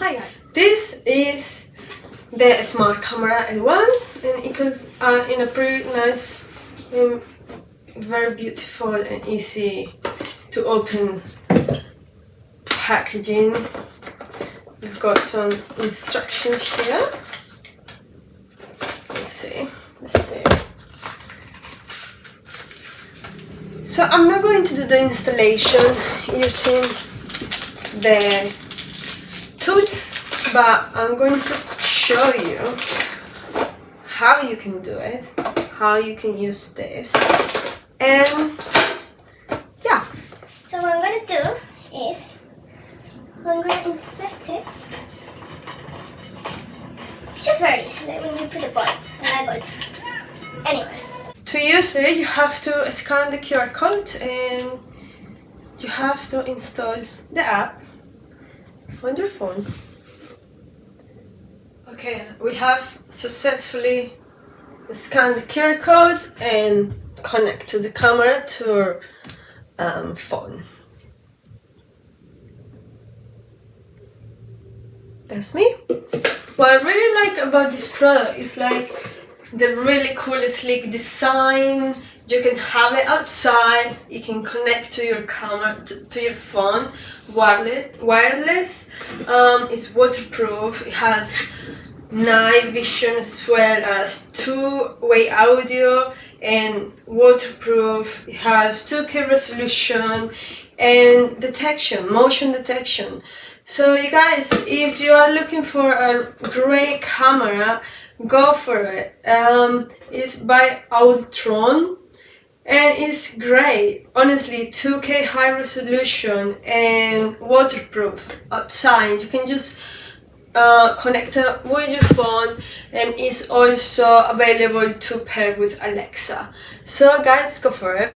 Hi guys, this is the smart camera L1 and it comes in a pretty nice and very beautiful and easy to open packaging. We've got some instructions here. Let's see. So I'm not going to do the installation using the tools, but I'm going to show you how you can do it, how you can use this, and yeah. So what I'm going to do is I'm going to insert it. It's just very easy, like when you put a bulb, an eye bulb. Anyway. To use it, you have to scan the QR code and you have to install the app on your phone. Okay, we have successfully scanned the QR code and connected the camera to our phone. That's me. What I really like about this product is like the really cool sleek design. You can have it outside, you can connect to your camera, to your phone, wireless. It's waterproof, it has night vision as well as two-way audio and waterproof. It has 2K resolution and detection, motion detection. So you guys, if you are looking for a great camera, go for it. It's by Owltron and it's great. Honestly, 2K high resolution and waterproof outside. You can just connect it with your phone, and it's also available to pair with Alexa. So guys, go for it.